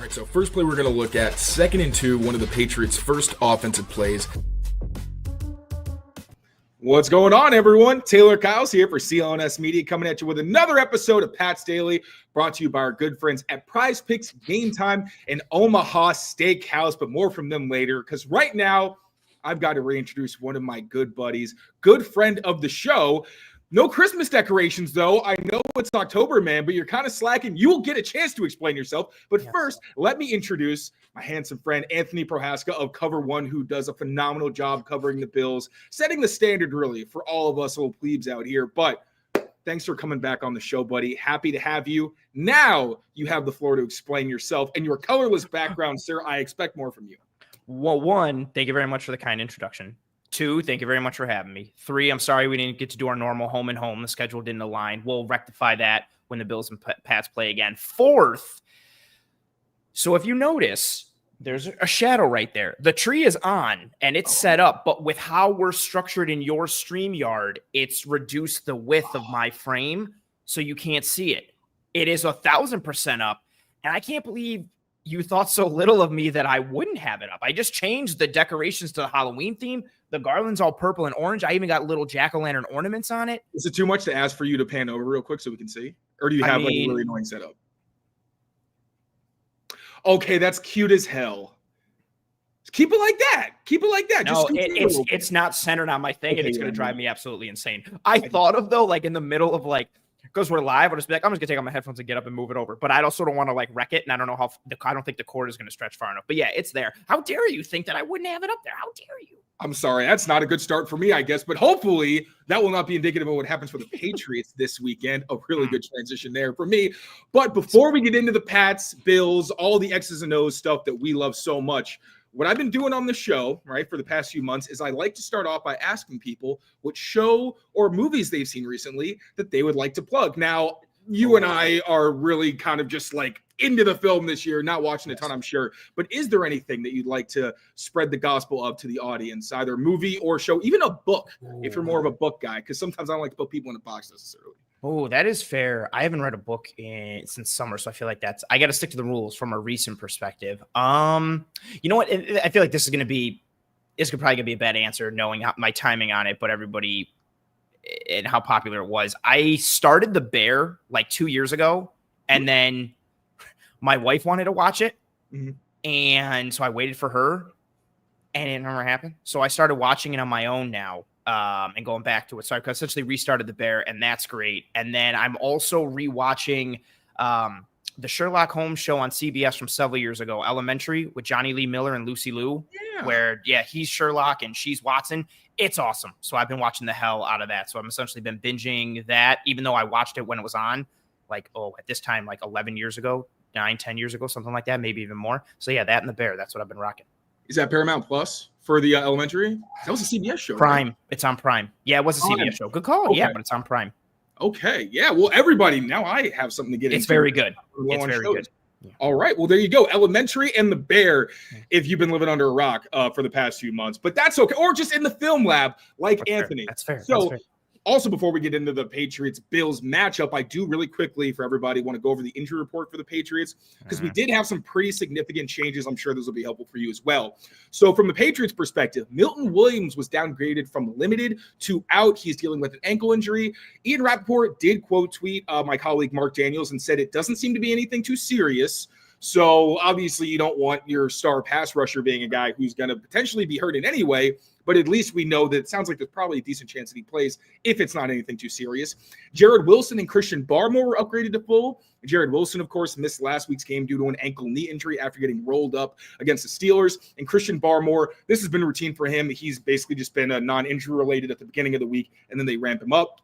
All right, so first play we're going to look at, 2nd and 2, one of the Patriots' first offensive plays. What's going on, everyone? Taylor Kyles here for CLNS Media, coming at you with another episode of Pat's Daily, brought to you by our good friends at Prize Picks Game Time and Omaha Steakhouse, but more from them later, because right now I've got to reintroduce one of my good buddies, good friend of the show. No Christmas decorations, though. I know it's October, man, but you're kind of slacking. You will get a chance to explain yourself. But first, let me introduce my handsome friend, Anthony Prohaska of Cover One, who does a phenomenal job covering the Bills, setting the standard, really, for all of us old plebes out here. But thanks for coming back on the show, buddy. Happy to have you. Now you have the floor to explain yourself and your colorless background, sir. I expect more from you. Well, 1, thank you very much for the kind introduction. 2, thank you very much for having me. 3, I'm sorry we didn't get to do our normal home and home. The schedule didn't align. We'll rectify that when the Bills and Pats play again. 4th, so if you notice, there's a shadow right there. The tree is on and it's set up, but with how we're structured in your StreamYard, it's reduced the width of my frame so you can't see it. It is 1,000% up, and I can't believe you thought so little of me that I wouldn't have it up. I just changed the decorations to the Halloween theme. The garland's all purple and orange. I even got little jack-o'-lantern ornaments on it. Is it too much to ask for you to pan over real quick so we can see? Or do you have like a really annoying setup? Okay, that's cute as hell. Keep it like that. Keep it like that. No, it's not centered on my thing, and it's going to drive me absolutely insane. I thought of, though, like in the middle of like, because we're live, I'll just be like, I'm just gonna take out my headphones and get up and move it over. But I also don't want to like wreck it, and I don't know how. I don't think the cord is gonna stretch far enough. But yeah, it's there. How dare you think that I wouldn't have it up there? How dare you? I'm sorry, that's not a good start for me, I guess. But hopefully that will not be indicative of what happens for the Patriots this weekend. A really good transition there for me. But before we get into the Pats, Bills, all the X's and O's stuff that we love so much, what I've been doing on the show, right, for the past few months is I like to start off by asking people what show or movies they've seen recently that they would like to plug. Now, you and I are really kind of just like into the film this year, not watching a ton, I'm sure. But is there anything that you'd like to spread the gospel of to the audience, either movie or show, even a book, if you're more of a book guy? Because sometimes I don't like to put people in a box necessarily. Oh, that is fair. I haven't read a book since summer, so I feel like I got to stick to the rules from a recent perspective. You know what? I feel like this is probably gonna be a bad answer, knowing my timing on it, but everybody and how popular it was. I started The Bear like 2 years ago, and then my wife wanted to watch it, and so I waited for her, and it never happened. So I started watching it on my own now. And going back to it. So I essentially restarted The Bear, and that's great. And then I'm also rewatching the Sherlock Holmes show on CBS from several years ago, Elementary, with Johnny Lee Miller and Lucy Liu, where, he's Sherlock and she's Watson. It's awesome. So I've been watching the hell out of that. So I've essentially been binging that, even though I watched it when it was on, at this time, 11 years ago, 10 years ago, something like that, maybe even more. So yeah, that and The Bear, that's what I've been rocking. Is that Paramount Plus for the Elementary? That was a CBS show. Prime. Right? It's on Prime. Yeah, it was a CBS show. Good call. Okay. Yeah, but it's on Prime. Okay. Yeah. Well, everybody, now I have something to get into. It's very good. It's very good. Yeah. All right. Well, there you go. Elementary and The Bear, if you've been living under a rock for the past few months. But that's okay. Or just in the film lab, like that's Anthony. Fair. That's fair. So, that's fair. Also, before we get into the Patriots-Bills matchup, I do really quickly, for everybody, want to go over the injury report for the Patriots, because we did have some pretty significant changes. I'm sure those will be helpful for you as well. So from the Patriots perspective, Milton Williams was downgraded from limited to out. He's dealing with an ankle injury. Ian Rappaport did quote tweet my colleague Mark Daniels and said it doesn't seem to be anything too serious. So obviously you don't want your star pass rusher being a guy who's going to potentially be hurt in any way, but at least we know that it sounds like there's probably a decent chance that he plays if it's not anything too serious. Jared Wilson and Christian Barmore were upgraded to full. Jared Wilson, of course, missed last week's game due to an ankle knee injury after getting rolled up against the Steelers. And Christian Barmore, this has been routine for him. He's basically just been non-injury related at the beginning of the week, and then they ramp him up.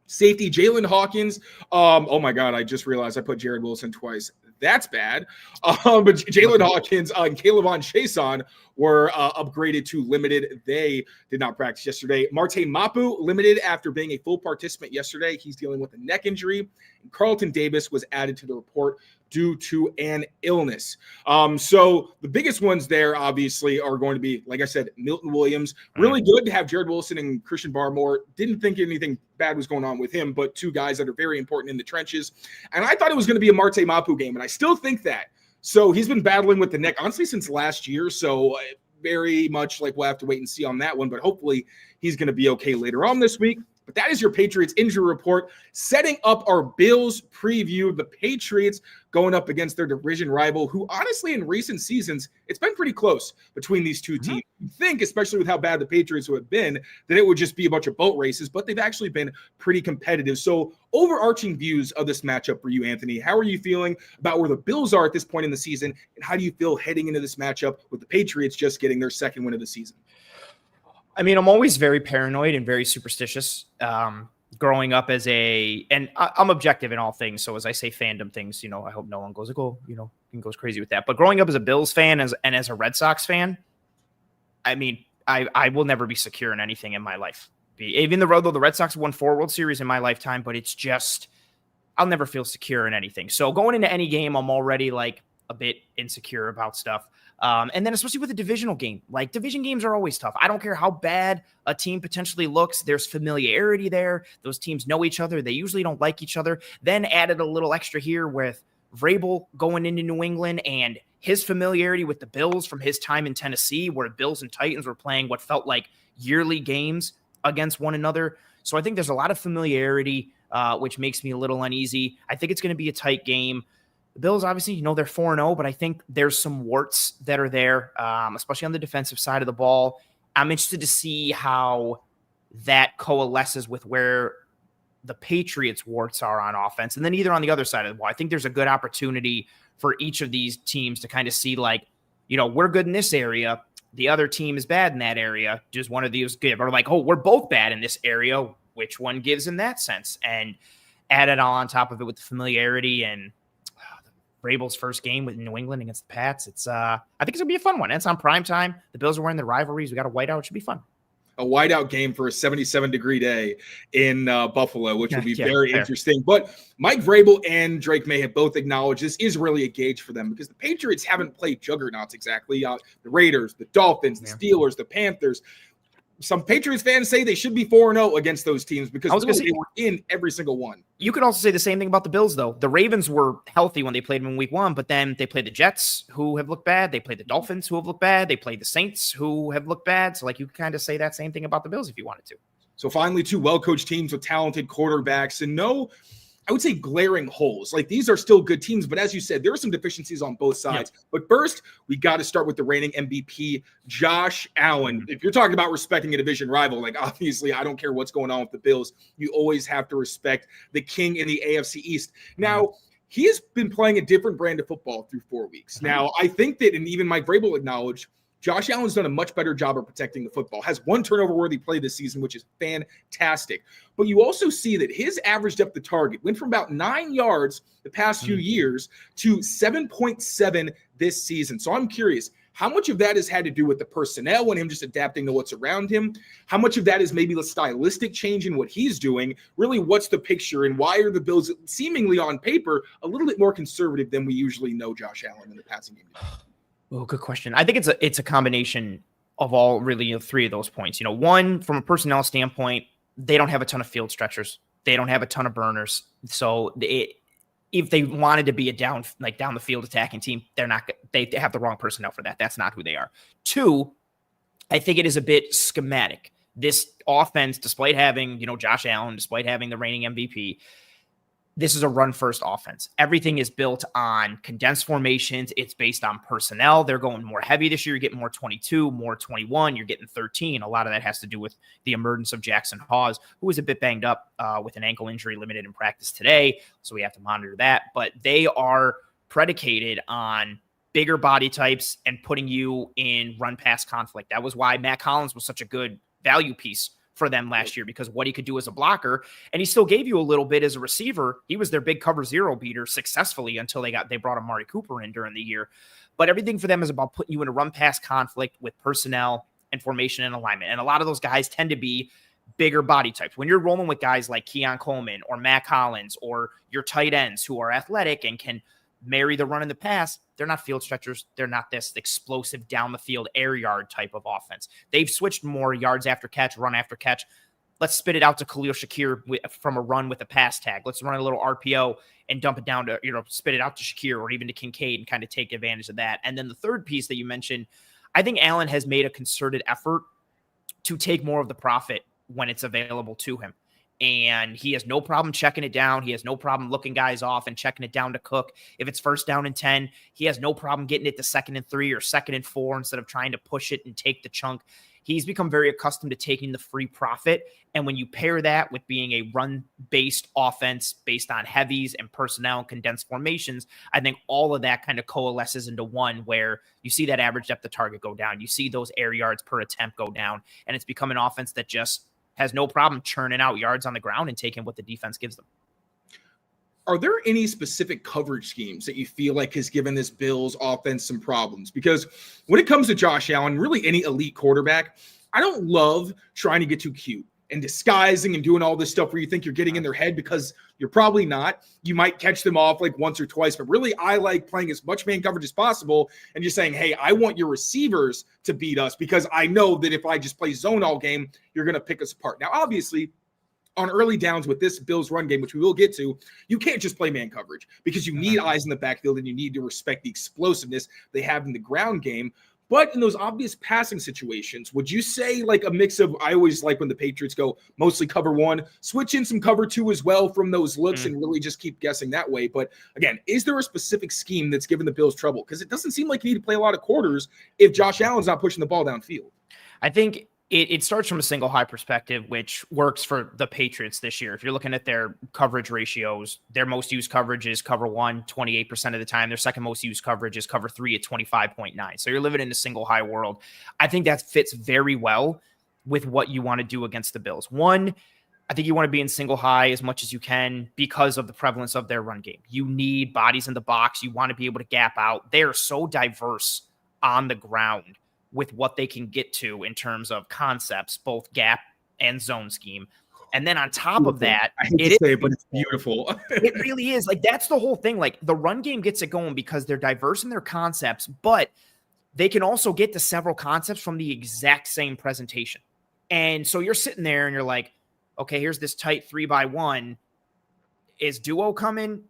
Safety, Jalen Hawkins. Oh my God, I just realized I put Jared Wilson twice. That's bad. But Jalen Hawkins and Caleb Chason were upgraded to limited. They did not practice yesterday. Marte Mapu limited after being a full participant yesterday. He's dealing with a neck injury. And Carlton Davis was added to the report due to an illness. So the biggest ones there, obviously, are going to be, like I said, Milton Williams. Really good to have Jared Wilson and Christian Barmore. Didn't think anything bad was going on with him, but two guys that are very important in the trenches. And I thought it was going to be a Marte Mapu game, and I still think that. So he's been battling with the neck, honestly, since last year. So very much like we'll have to wait and see on that one, but hopefully he's going to be okay later on this week. But that is your Patriots injury report, setting up our Bills preview. The Patriots going up against their division rival, who honestly in recent seasons, it's been pretty close between these two teams. You think, especially with how bad the Patriots have been, that it would just be a bunch of boat races, but they've actually been pretty competitive. So overarching views of this matchup for you, Anthony, how are you feeling about where the Bills are at this point in the season? And how do you feel heading into this matchup with the Patriots just getting their second win of the season? I mean, I'm always very paranoid and very superstitious. Growing up and I'm objective in all things. So as I say fandom things, I hope no one goes like, oh, goes crazy with that. But growing up as a Bills fan and as a Red Sox fan, I mean, I will never be secure in anything in my life. Even though the Red Sox won 4 World Series in my lifetime, but it's just, I'll never feel secure in anything. So going into any game, I'm already like a bit insecure about stuff. And then especially with a divisional game, like division games are always tough. I don't care how bad a team potentially looks. There's familiarity there. Those teams know each other. They usually don't like each other. Then added a little extra here with Vrabel going into New England and his familiarity with the Bills from his time in Tennessee, where Bills and Titans were playing what felt like yearly games against one another. So I think there's a lot of familiarity, which makes me a little uneasy. I think it's going to be a tight game. The Bills, obviously, they're 4-0, but I think there's some warts that are there, especially on the defensive side of the ball. I'm interested to see how that coalesces with where the Patriots' warts are on offense. And then either on the other side of the ball, I think there's a good opportunity for each of these teams to kind of see like, we're good in this area. The other team is bad in that area. Does one of these give? Or like, oh, we're both bad in this area. Which one gives in that sense? And add it all on top of it with the familiarity and Vrabel's first game with New England against the Pats. I think it's gonna be a fun one. It's on prime time. The Bills are wearing their rivalries. We got a whiteout. It should be fun. A whiteout game for a 77-degree day in Buffalo, which will be fair. Interesting. But Mike Vrabel and Drake May have both acknowledged this is really a gauge for them because the Patriots haven't played juggernauts exactly. The Raiders, the Dolphins, the Steelers, the Panthers. Some Patriots fans say they should be 4-0 against those teams because they were in every single one. You could also say the same thing about the Bills, though. The Ravens were healthy when they played them in week 1, but then they played the Jets, who have looked bad. They played the Dolphins, who have looked bad. They played the Saints, who have looked bad. So, you could kind of say that same thing about the Bills if you wanted to. So, finally, 2 well-coached teams with talented quarterbacks and no, I would say, glaring holes. These are still good teams, but as you said, there are some deficiencies on both sides. Yeah. But first, we got to start with the reigning MVP, Josh Allen. If you're talking about respecting a division rival, obviously, I don't care what's going on with the Bills. You always have to respect the king in the AFC East. Now, he has been playing a different brand of football through 4 weeks. Now, I think that, and even Mike Vrabel acknowledged, Josh Allen's done a much better job of protecting the football, has 1 turnover-worthy play this season, which is fantastic. But you also see that his average depth of target went from about 9 yards the past few years to 7.7 this season. So I'm curious, how much of that has had to do with the personnel and him just adapting to what's around him? How much of that is maybe the stylistic change in what he's doing? Really, what's the picture, and why are the Bills seemingly on paper a little bit more conservative than we usually know Josh Allen in the passing game? Oh, good question. I think it's a combination of all really 3 of those points. One, from a personnel standpoint, they don't have a ton of field stretchers. They don't have a ton of burners. So if they wanted to be a down the field attacking team, they have the wrong personnel for that. That's not who they are. 2, I think it is a bit schematic. This offense, despite having, Josh Allen, despite having the reigning MVP, this is a run-first offense. Everything is built on condensed formations. It's based on personnel. They're going more heavy this year. You're getting more 22, more 21. You're getting 13. A lot of that has to do with the emergence of Jackson Hawes, who was a bit banged up with an ankle injury, limited in practice today. So we have to monitor that. But they are predicated on bigger body types and putting you in run-pass conflict. That was why Matt Collins was such a good value piece for them last year, because what he could do as a blocker, and he still gave you a little bit as a receiver. He was their big cover 0 beater successfully until they brought Amari Cooper in during the year. But everything for them is about putting you in a run pass conflict with personnel and formation and alignment. And a lot of those guys tend to be bigger body types. When you're rolling with guys like Keon Coleman or Matt Collins or your tight ends who are athletic and can marry the run and the pass, they're not field stretchers. They're not this explosive down the field air yard type of offense. They've switched more yards after catch, run after catch. let's spit it out to Khalil Shakir from a run with a pass tag. Let's run a little RPO and dump it down to, spit it out to Shakir or even to Kincaid and kind of take advantage of that. And then the third piece that you mentioned, I think Allen has made a concerted effort to take more of the profit when it's available to him. And he has no problem checking it down. He has no problem looking guys off and checking it down to Cook. If it's 1st down and 10, he has no problem getting it to 2nd and 3 or 2nd and 4 instead of trying to push it and take the chunk. He's become very accustomed to taking the free profit. And when you pair that with being a run-based offense based on heavies and personnel and condensed formations, I think all of that kind of coalesces into one where you see that average depth of target go down. You see those air yards per attempt go down. And it's become an offense that just has no problem churning out yards on the ground and taking what the defense gives them. Are there any specific coverage schemes that you feel like has given this Bills offense some problems? Because when it comes to Josh Allen, really any elite quarterback, I don't love trying to get too cute and disguising and doing all this stuff where you think you're getting in their head because you're probably not. You might catch them off like once or twice, but really I like playing as much man coverage as possible and just saying, hey, I want your receivers to beat us because I know that if I just play zone all game, you're going to pick us apart. Now, obviously, on early downs with this Bills run game, which we will get to, you can't just play man coverage because you need eyes in the backfield and you need to respect the explosiveness they have in the ground game. But in those obvious passing situations, would you say like a mix of, I always like when the Patriots go mostly cover 1, switch in some cover 2 as well from those looks and really just keep guessing that way. But again, is there a specific scheme that's given the Bills trouble? Because it doesn't seem like you need to play a lot of quarters if Josh Allen's not pushing the ball downfield. I think it starts from a single high perspective, which works for the Patriots this year. If you're looking at their coverage ratios, their most used coverage is cover 1, 28% of the time. Their second most used coverage is cover 3 at 25.9. So you're living in a single high world. I think that fits very well with what you want to do against the Bills. One, I think you want to be in single high as much as you can because of the prevalence of their run game. You need bodies in the box. You want to be able to gap out. They are so diverse on the ground with what they can get to in terms of concepts, both gap and zone scheme. And then on top of that, I hate to say it, but it's beautiful. It really is. Like, that's the whole thing. Like, the run game gets it going because they're diverse in their concepts, but they can also get to several concepts from the exact same presentation. And so you're sitting there and you're like, okay, here's this tight 3x1. Is duo coming?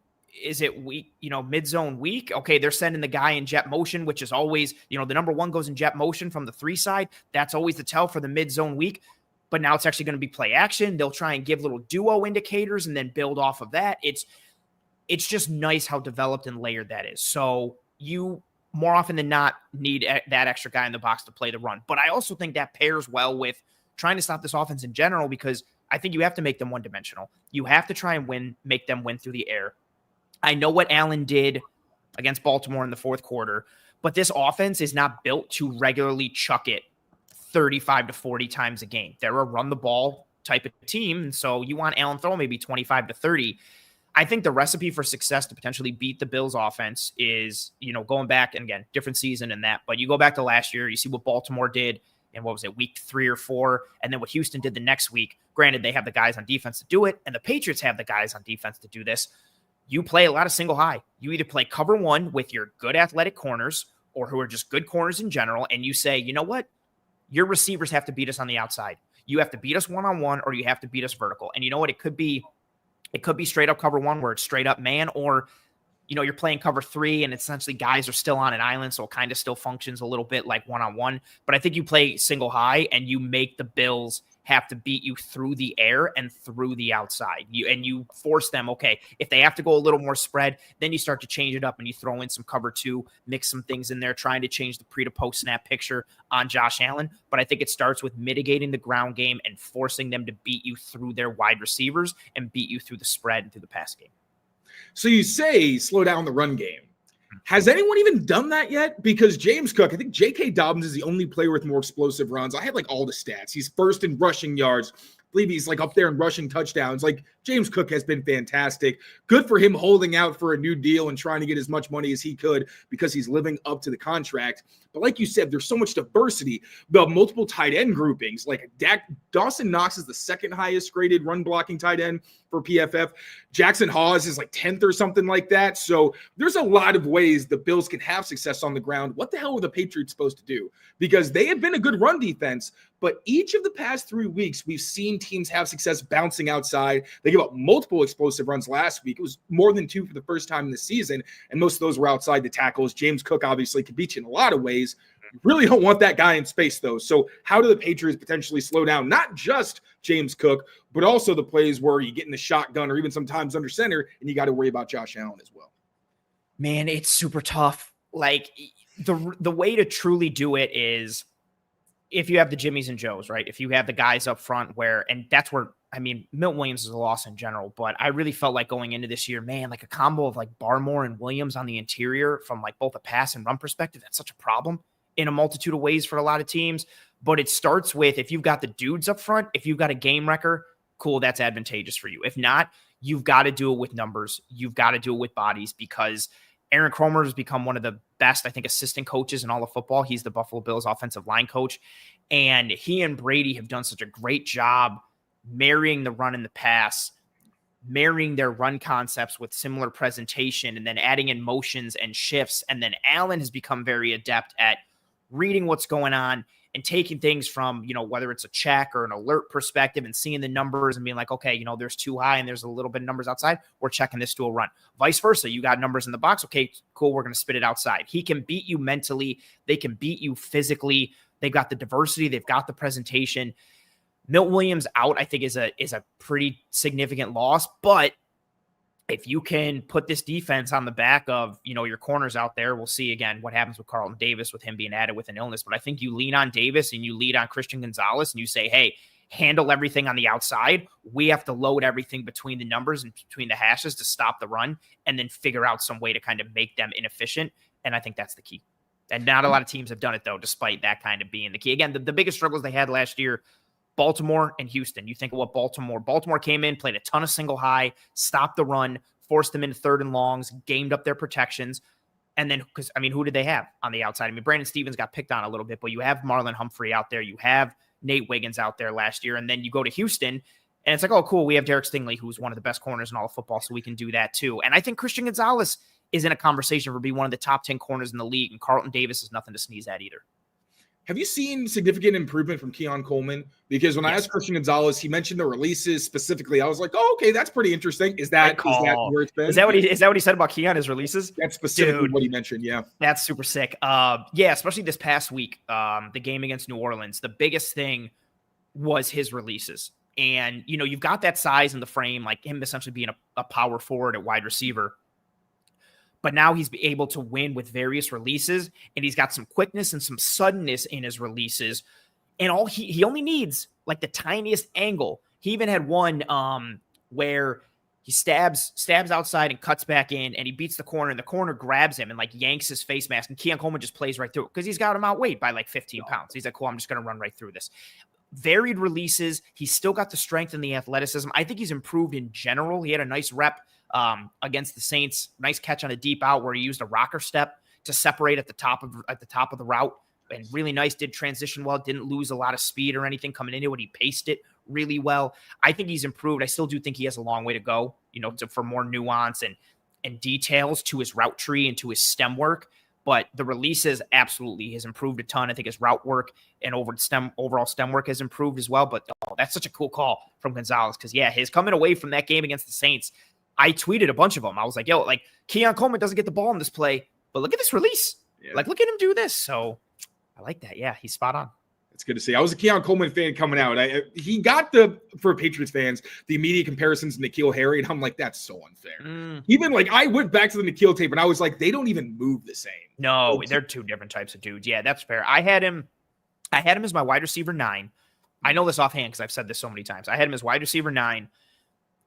Is it weak, mid-zone weak? Okay, they're sending the guy in jet motion, which is always, the number 1 goes in jet motion from the 3 side. That's always the tell for the mid-zone weak. But now it's actually going to be play action. They'll try and give little duo indicators and then build off of that. It's just nice how developed and layered that is. So you more often than not need that extra guy in the box to play the run. But I also think that pairs well with trying to stop this offense in general, because I think you have to make them one-dimensional. You have to try and make them win through the air. I know what Allen did against Baltimore in the fourth quarter, but this offense is not built to regularly chuck it 35 to 40 times a game. They're a run the ball type of team, and so you want Allen throw maybe 25 to 30. I think the recipe for success to potentially beat the Bills offense is, going back, and again, different season and that, but you go back to last year, you see what Baltimore did in, week 3 or 4, and then what Houston did the next week. Granted, they have the guys on defense to do it, and the Patriots have the guys on defense to do this. You play a lot of single high. You either play cover 1 with your good athletic corners or who are just good corners in general, and you say, you know what? Your receivers have to beat us on the outside. You have to beat us one-on-one, or you have to beat us vertical. And you know what? It could be straight up cover 1 where it's straight up man, or you're playing cover 3 and essentially guys are still on an island, so it kind of still functions a little bit like one-on-one. But I think you play single high and you make the Bills have to beat you through the air and through the outside. You force them, okay, if they have to go a little more spread, then you start to change it up and you throw in some cover 2, mix some things in there, trying to change the pre to post snap picture on Josh Allen. But I think it starts with mitigating the ground game and forcing them to beat you through their wide receivers and beat you through the spread and through the pass game. So you say slow down the run game. Has anyone even done that yet? Because James Cook, I think J.K. Dobbins is the only player with more explosive runs. I had all the stats. He's first in rushing yards. I believe he's up there in rushing touchdowns. James Cook has been fantastic. Good for him holding out for a new deal and trying to get as much money as he could because he's living up to the contract. But like you said, there's so much diversity. The multiple tight end groupings, Dawson Knox is the second highest graded run blocking tight end for PFF. Jackson Hawes is 10th or something like that. So there's a lot of ways the Bills can have success on the ground. What the hell are the Patriots supposed to do? Because they have been a good run defense, But each of the past 3 weeks, we've seen teams have success bouncing outside. They gave up multiple explosive runs last week. It was more than 2 for the first time in the season, and most of those were outside the tackles. James Cook obviously can beat you in a lot of ways. You really don't want that guy in space, though. So how do the Patriots potentially slow down not just James Cook, but also the plays where you get in the shotgun or even sometimes under center, and you got to worry about Josh Allen as well? Man, it's super tough. Like the way to truly do it is if you have the Jimmies and Joes, right? If you have the guys up front and that's where, I mean, Milton Williams is a loss in general, but I really felt like going into this year, man, like a combo of like Barmore and Williams on the interior from like both a pass and run perspective, that's such a problem in a multitude of ways for a lot of teams. But it starts with, if you've got the dudes up front, if you've got a game wrecker, cool, that's advantageous for you. If not, you've got to do it with numbers. You've got to do it with bodies, because Aaron Kromer has become one of the best, I think, assistant coaches in all of football. He's the Buffalo Bills offensive line coach. And he and Brady have done such a great job marrying the run and the pass, marrying their run concepts with similar presentation, and then adding in motions and shifts. And then Allen has become very adept at reading what's going on and taking things from, whether it's a check or an alert perspective and seeing the numbers and being like, okay, there's too high and there's a little bit of numbers outside. We're checking this to a run. Vice versa. You got numbers in the box. Okay, cool. We're going to spit it outside. He can beat you mentally. They can beat you physically. They've got the diversity. They've got the presentation. Milt Williams out, I think, is a pretty significant loss, but if you can put this defense on the back of, your corners out there, we'll see again what happens with Carlton Davis with him being added with an illness. But I think you lean on Davis and you lead on Christian Gonzalez and you say, hey, handle everything on the outside. We have to load everything between the numbers and between the hashes to stop the run, and then figure out some way to kind of make them inefficient. And I think that's the key. And not a lot of teams have done it, though, despite that kind of being the key. Again, the biggest struggles they had last year, Baltimore and Houston. You think of what Baltimore came in, played a ton of single high, stopped the run, forced them into 3rd and longs, gamed up their protections. And then, who did they have on the outside? Brandon Stevens got picked on a little bit, but you have Marlon Humphrey out there. You have Nate Wiggins out there last year. And then you go to Houston, and it's like, oh, cool, we have Derek Stingley, who's one of the best corners in all of football, so we can do that too. And I think Christian Gonzalez is in a conversation for being one of the top 10 corners in the league, and Carlton Davis is nothing to sneeze at either. Have you seen significant improvement from Keon Coleman? Because when I asked Christian Gonzalez, he mentioned the releases specifically. I was like, oh, okay, that's pretty interesting. Is that where it's been? Is that what he said about Keon, his releases? That's specifically what he mentioned, yeah. That's super sick. Especially this past week, the game against New Orleans, the biggest thing was his releases. And, you've got that size in the frame, like him essentially being a power forward at wide receiver. But now he's able to win with various releases, and he's got some quickness and some suddenness in his releases. And all he only needs like the tiniest angle. He even had one where he stabs outside and cuts back in, and he beats the corner, and the corner grabs him and like yanks his face mask, and Keon Coleman just plays right through it because he's got him outweighed by like 15 pounds. He's like, cool, I'm just going to run right through this. Varied releases. He's still got the strength and the athleticism. I think he's improved in general. He had a nice rep against the Saints. Nice catch on a deep out where he used a rocker step to separate at the top of the route, and really nice. Did transition well. Didn't lose a lot of speed or anything coming into it. He paced it really well. I think he's improved. I still do think he has a long way to go, for more nuance and details to his route tree and to his stem work. But the releases absolutely has improved a ton. I think his route work and overall stem work has improved as well. But that's such a cool call from Gonzalez, because his coming away from that game against the Saints, I tweeted a bunch of them. I was like, yo, Keon Coleman doesn't get the ball in this play, but look at this release. Yeah. Look at him do this. So I like that. Yeah, he's spot on. It's good to see. I was a Keon Coleman fan coming out. He got for Patriots fans, the immediate comparisons to N'Keal Harry, and I'm like, that's so unfair. Even I went back to the N'Keal tape, and I was like, they don't even move the same. No, they're two different types of dudes. Yeah, that's fair. I had him as my wide receiver 9. I know this offhand because I've said this so many times. I had him as wide receiver 9,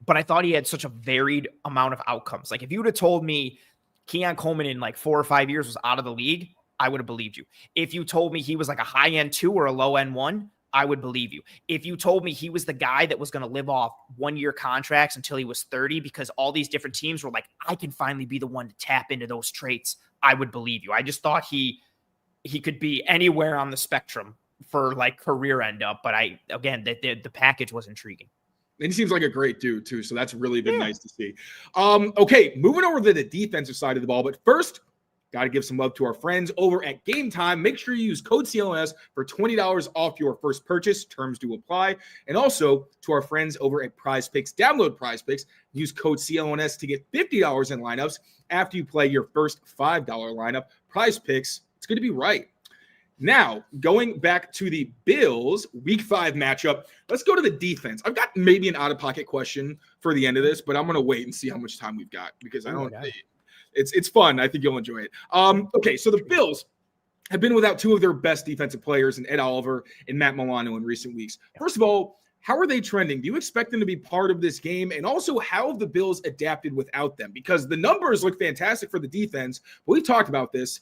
but I thought he had such a varied amount of outcomes. Like if you would have told me Keon Coleman in 4 or 5 years was out of the league, I would have believed you. If you told me he was like a high end 2 or a low end 1, I would believe you. If you told me he was the guy that was going to live off 1-year contracts until he was 30 because all these different teams were like, I can finally be the one to tap into those traits, I would believe you. I just thought he could be anywhere on the spectrum for career end up. But the package was intriguing. And he seems like a great dude too. So that's really been nice to see. Okay, moving over to the defensive side of the ball. But first, Got to give some love to our friends over at Game Time. Make sure you use code CLNS for $20 off your first purchase. Terms do apply. And also to our friends over at Prize Picks. Download Prize Picks. Use code CLNS to get $50 in lineups after you play your first $5 lineup. Prize Picks, it's going to be right. Now, going back to the Bills Week 5 matchup, let's go to the defense. I've got maybe an out-of-pocket question for the end of this, but I'm going to wait and see how much time we've got because I don't. It's fun. I think you'll enjoy it. Okay, so the Bills have been without two of their best defensive players in Ed Oliver and Matt Milano in recent weeks. First of all, how are they trending? Do you expect them to be part of this game? And also, how have the Bills adapted without them? Because the numbers look fantastic for the defense, but we've talked about this.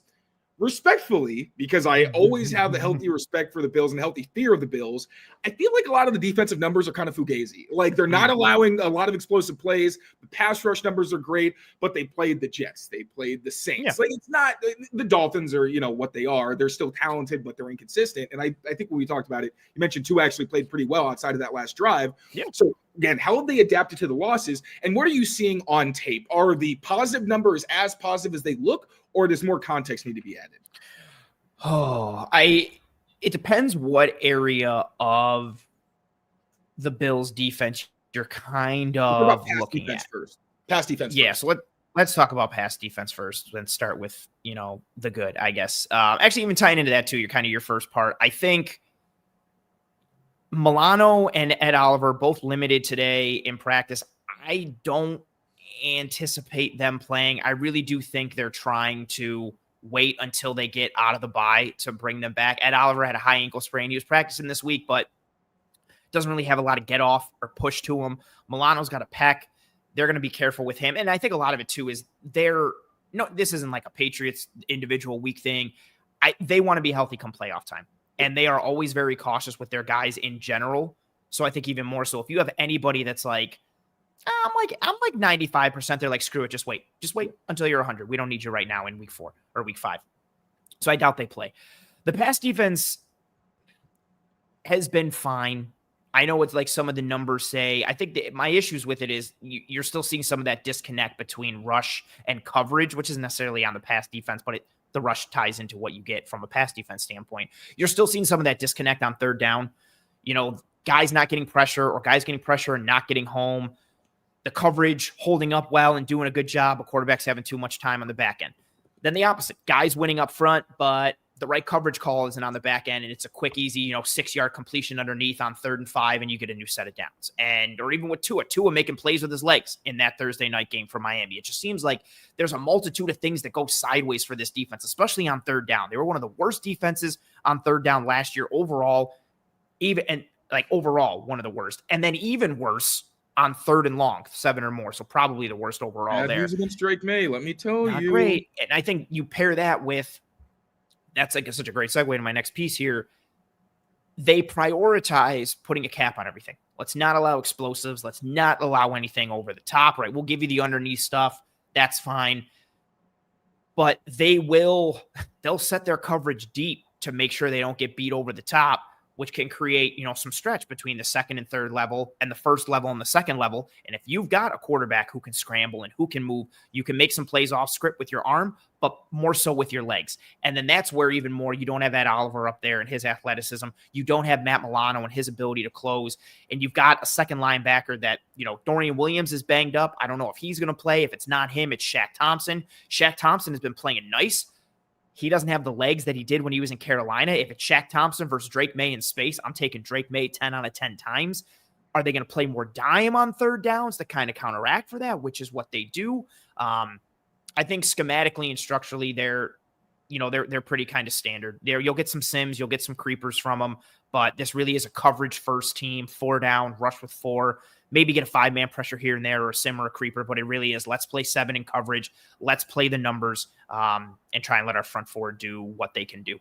Respectfully, because I always have the healthy respect for the Bills and healthy fear of the Bills, I feel like a lot of the defensive numbers are kind of fugazi. Like they're not allowing a lot of explosive plays. The pass rush numbers are great, but they played the Jets. They played the Saints. Yeah. Like it's not the Dolphins are, what they are. They're still talented, but they're inconsistent. And I think when we talked about it, you mentioned two actually played pretty well outside of that last drive. Yeah. So again, how have they adapted to the losses? And what are you seeing on tape? Are the positive numbers as positive as they look, or does more context need to be added? It depends what area of the Bills defense you're kind of looking at. First. Pass defense. Yeah. First. So let's talk about pass defense first and start with, the good, I guess. Actually, even tying into that too, your first part. I think Milano and Ed Oliver both limited today in practice. I don't anticipate them playing. I really do think they're trying to wait until they get out of the bye to bring them back. Ed Oliver had a high ankle sprain. He was practicing this week, but doesn't really have a lot of get off or push to him. Milano's got a pec. They're going to be careful with him. And I think a lot of it too is this isn't like a Patriots individual week thing. They want to be healthy come playoff time. And they are always very cautious with their guys in general. So I think even more so, if you have anybody that's like, I'm like 95%, they're like, screw it, just wait until you're 100. We don't need you right now in week 4 or week 5. So I doubt they play. The pass defense has been fine. I know it's like some of the numbers say. I think my issues with it is you're still seeing some of that disconnect between rush and coverage, which isn't necessarily on the pass defense, but the rush ties into what you get from a pass defense standpoint. You're still seeing some of that disconnect on third down. Guys not getting pressure or guys getting pressure and not getting home. The coverage holding up well and doing a good job, but quarterbacks having too much time on the back end. Then the opposite, guys winning up front, but the right coverage call isn't on the back end, and it's a quick, easy, 6-yard completion underneath on 3rd and 5, and you get a new set of downs. Or even with Tua making plays with his legs in that Thursday night game for Miami. It just seems like there's a multitude of things that go sideways for this defense, especially on third down. They were one of the worst defenses on third down last year overall, overall one of the worst, and then even worse on 3rd and long, 7 or more. So probably the worst overall there. Against Drake May, let me tell Not you. Great. And I think you pair that with, that's like such a great segue to my next piece here. They prioritize putting a cap on everything. Let's not allow explosives. Let's not allow anything over the top, right? We'll give you the underneath stuff. That's fine. But they'll set their coverage deep to make sure they don't get beat over the top, which can create, some stretch between the 2nd and 3rd level and the 1st level and the 2nd level. And if you've got a quarterback who can scramble and who can move, you can make some plays off script with your arm, but more so with your legs. And then that's where even more, you don't have Ed Oliver up there and his athleticism. You don't have Matt Milano and his ability to close. And you've got a second linebacker that, Dorian Williams is banged up. I don't know if he's going to play. If it's not him, it's Shaq Thompson. Shaq Thompson has been playing nice. He doesn't have the legs that he did when he was in Carolina. If it's Shaq Thompson versus Drake May in space, I'm taking Drake May 10 out of 10 times. Are they going to play more dime on third downs to kind of counteract for that, which is what they do? I think schematically and structurally, they're pretty kind of standard. You'll get some sims, you'll get some creepers from them, but this really is a coverage first team, 4 down, rush with 4. Maybe get a 5-man pressure here and there or a sim or a creeper, but it really is let's play 7 in coverage. Let's play the numbers and try and let our front 4 do what they can do.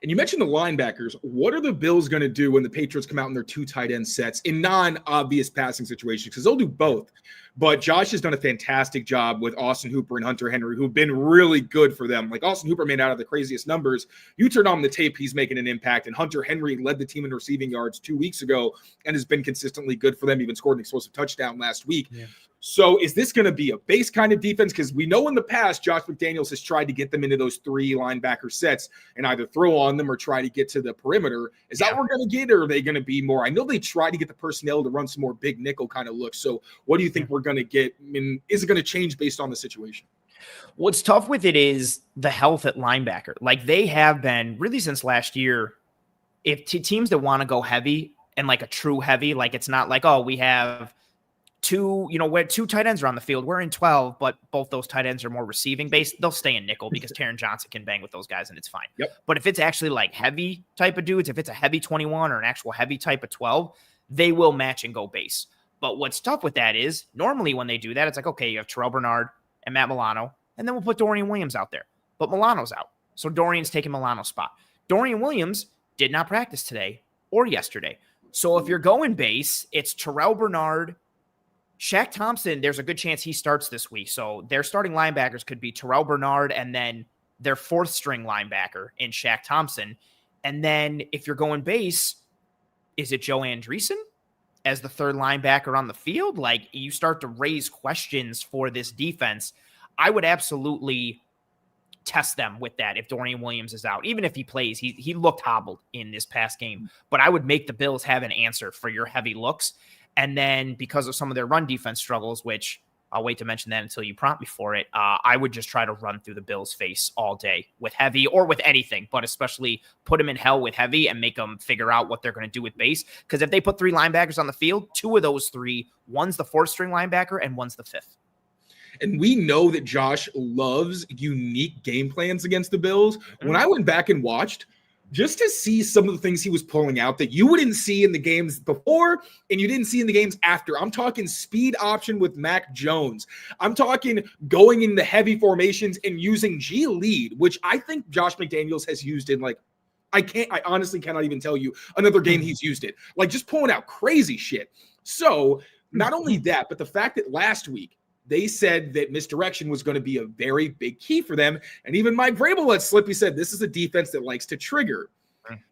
And you mentioned the linebackers. What are the Bills going to do when the Patriots come out in their 2 tight end sets in non-obvious passing situations? Because they'll do both. But Josh has done a fantastic job with Austin Hooper and Hunter Henry, who've been really good for them. Like Austin Hooper made out of the craziest numbers. You turn on the tape, he's making an impact. And Hunter Henry led the team in receiving yards 2 weeks ago and has been consistently good for them, even scored an explosive touchdown last week. Yeah. So is this going to be a base kind of defense? Because we know in the past, Josh McDaniels has tried to get them into those 3 linebacker sets and either throw on them or try to get to the perimeter. Is that what we're going to get, or are they going to be more? I know they try to get the personnel to run some more big nickel kind of looks. So what do you think we're going to get? I mean, is it going to change based on the situation? What's tough with it is the health at linebacker. Like they have been really since last year. If teams that want to go heavy and like a true heavy, like it's not like, oh, we have where 2 tight ends are on the field. We're in 12, but both those tight ends are more receiving based. They'll stay in nickel because Taron Johnson can bang with those guys and it's fine. Yep. But if it's actually like heavy type of dudes, if it's a heavy 21 or an actual heavy type of 12, they will match and go base. But what's tough with that is normally when they do that, it's like, okay, you have Terrell Bernard and Matt Milano, and then we'll put Dorian Williams out there. But Milano's out. So Dorian's taking Milano's spot. Dorian Williams did not practice today or yesterday. So if you're going base, it's Terrell Bernard, Shaq Thompson, there's a good chance he starts this week. So their starting linebackers could be Terrell Bernard and then their 4th string linebacker in Shaq Thompson. And then if you're going base, is it Joe Andreessen as the 3rd linebacker on the field? Like you start to raise questions for this defense. I would absolutely test them with that if Dorian Williams is out. Even if he plays, he looked hobbled in this past game. But I would make the Bills have an answer for your heavy looks. And then because of some of their run defense struggles, which I'll wait to mention that until you prompt me for it, I would just try to run through the Bills' face all day with heavy or with anything, but especially put them in hell with heavy and make them figure out what they're going to do with base. Because if they put 3 linebackers on the field, 2 of those 3, one's the 4th string linebacker and one's the 5th. And we know that Josh loves unique game plans against the Bills. When I went back and watched, just to see some of the things he was pulling out that you wouldn't see in the games before and you didn't see in the games after. I'm talking speed option with Mac Jones. I'm talking going in the heavy formations and using G lead, which I think Josh McDaniels has used in like, I honestly cannot even tell you another game he's used it. Like just pulling out crazy shit. So not only that, but the fact that last week, they said that misdirection was going to be a very big key for them. And even Mike Vrabel let slip. He said, this is a defense that likes to trigger.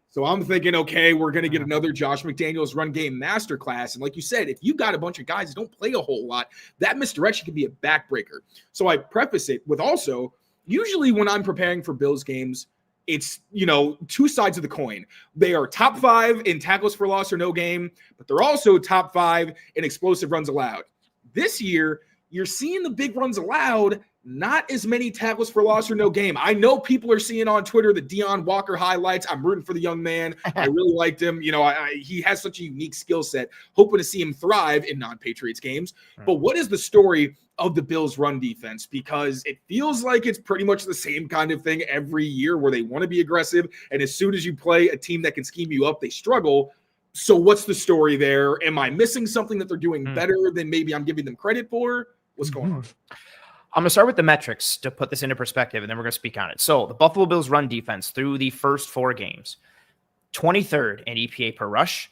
So I'm thinking, okay, we're going to get another Josh McDaniels run game masterclass. And like you said, if you got a bunch of guys that don't play a whole lot, that misdirection can be a backbreaker. So I preface it with also, usually when I'm preparing for Bills games, it's, 2 sides of the coin. They are top 5 in tackles for loss or no game, but they're also top 5 in explosive runs allowed. This year, you're seeing the big runs allowed, not as many tackles for loss or no game. I know people are seeing on Twitter the Deion Walker highlights. I'm rooting for the young man. I really liked him. He has such a unique skill set. Hoping to see him thrive in non-Patriots games. But what is the story of the Bills' run defense? Because it feels like it's pretty much the same kind of thing every year where they want to be aggressive. And as soon as you play a team that can scheme you up, they struggle. So what's the story there? Am I missing something that they're doing better than maybe I'm giving them credit for? What's going on? I'm going to start with the metrics to put this into perspective, and then we're going to speak on it. So the Buffalo Bills run defense through the first 4 games, 23rd in EPA per rush,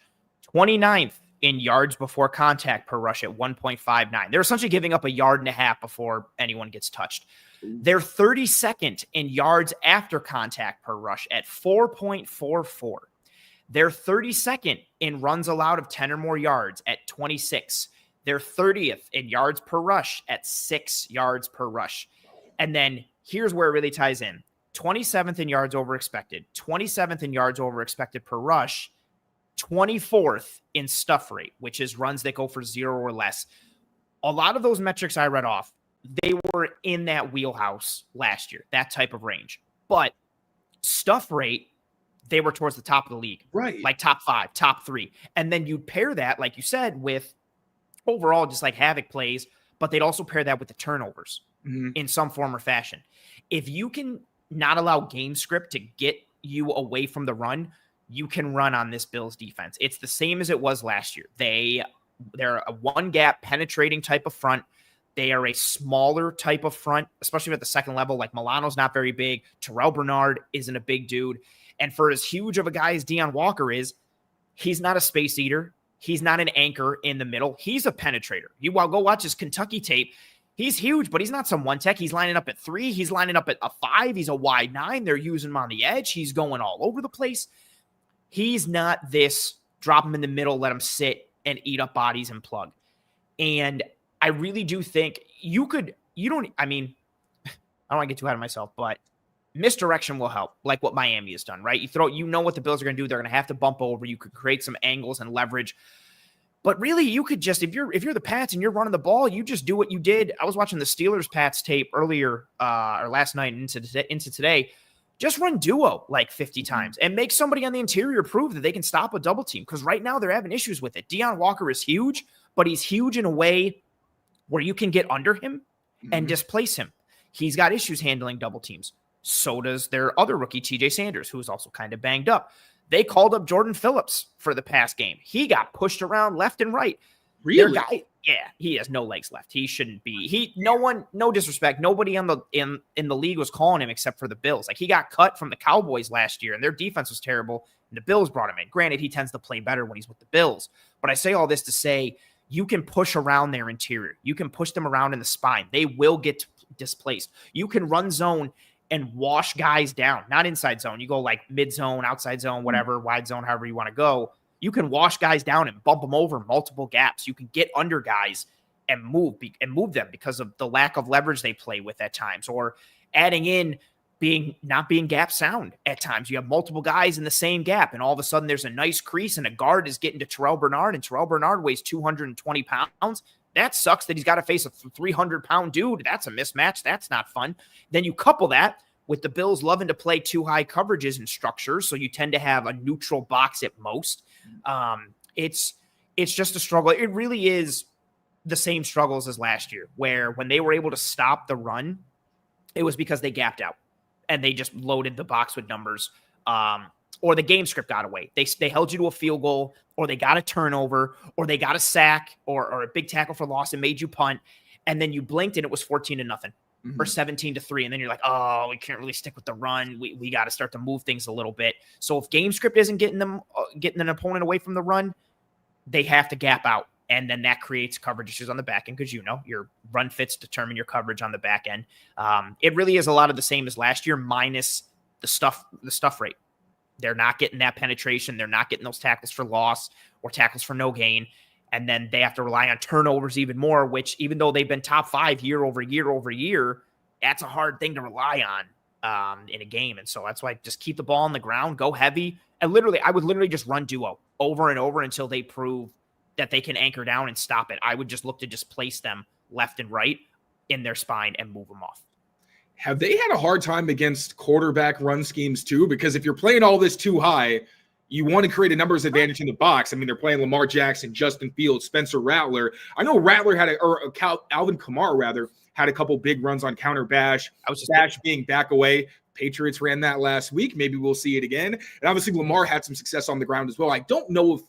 29th in yards before contact per rush at 1.59. They're essentially giving up 1.5 yards before anyone gets touched. They're 32nd in yards after contact per rush at 4.44. They're 32nd in runs allowed of 10 or more yards at 26. They're 30th in yards per rush at 6 yards per rush. And then here's where it really ties in. 27th in yards over expected, 27th in yards over expected per rush, 24th in stuff rate, which is runs that go for 0 or less. A lot of those metrics I read off, they were in that wheelhouse last year, that type of range. But stuff rate, they were towards the top of the league, right? Like top 5, top 3. And then you'd pair that, like you said, with overall just like havoc plays, but they'd also pair that with the turnovers in some form or fashion. If you can not allow game script to get you away from the run, you can run on this Bills defense. It's the same as it was last year. They're a one gap penetrating type of front. They are a smaller type of front, especially at the second level. Like Milano's not very big. Terrell Bernard isn't a big dude. And for as huge of a guy as Deion Walker is, he's not a space eater. He's not an anchor in the middle. He's a penetrator. You go watch his Kentucky tape. He's huge, but he's not some one tech. He's lining up at 3. He's lining up at a 5. He's a wide 9. They're using him on the edge. He's going all over the place. He's not this drop him in the middle, let him sit and eat up bodies and plug. And I really do think I don't want to get too ahead of myself, but misdirection will help, like what Miami has done, right? You know what the Bills are going to do. They're going to have to bump over. You could create some angles and leverage. But really, you could just, if you're the Pats and you're running the ball, you just do what you did. I was watching the Steelers Pats tape earlier or last night into today. Just run duo like 50 times and make somebody on the interior prove that they can stop a double team. Because right now they're having issues with it. Deion Walker is huge, but he's huge in a way where you can get under him and displace him. He's got issues handling double teams. So does their other rookie, TJ Sanders, who's also kind of banged up. They called up Jordan Phillips for the past game. He got pushed around left and right. Really? He has no legs left. He shouldn't be. No disrespect. Nobody in the league was calling him except for the Bills. Like, he got cut from the Cowboys last year, and their defense was terrible, and the Bills brought him in. Granted, he tends to play better when he's with the Bills. But I say all this to say you can push around their interior. You can push them around in the spine. They will get displaced. You can run zone and wash guys down, not inside zone. You go like mid zone, outside zone, whatever, wide zone, however you want to go. You can wash guys down and bump them over multiple gaps. You can get under guys and move them because of the lack of leverage they play with at times, or adding in not being gap sound at times. You have multiple guys in the same gap, and all of a sudden there's a nice crease and a guard is getting to Terrell Bernard, and Terrell Bernard weighs 220 pounds. That sucks that he's got to face a 300-pound dude. That's a mismatch. That's not fun. Then you couple that with the Bills loving to play too high coverages and structures, so you tend to have a neutral box at most. It's just a struggle. It really is the same struggles as last year, where when they were able to stop the run, it was because they gapped out and they just loaded the box with numbers, or the game script got away. They held you to a field goal, or they got a turnover, or they got a sack, or a big tackle for loss and made you punt, and then you blinked and it was 14-0 or 17-3, and then you're like, oh, we can't really stick with the run. We got to start to move things a little bit. So if game script isn't getting an opponent away from the run, they have to gap out, and then that creates coverage issues on the back end, because your run fits determine your coverage on the back end. It really is a lot of the same as last year, minus the stuff rate. They're not getting that penetration. They're not getting those tackles for loss or tackles for no gain. And then they have to rely on turnovers even more, which, even though they've been top 5 year over year, that's a hard thing to rely on in a game. And so that's why just keep the ball on the ground, go heavy. And I would literally just run duo over and over until they prove that they can anchor down and stop it. I would just look to displace them left and right in their spine and move them off. Have they had a hard time against quarterback run schemes too? Because if you're playing all this too high, you want to create a numbers advantage in the box. I mean, they're playing Lamar Jackson, Justin Fields, Spencer Rattler. I know Rattler Alvin Kamara had a couple big runs on counter bash. Bash being back away. Patriots ran that last week. Maybe we'll see it again. And obviously Lamar had some success on the ground as well. I don't know if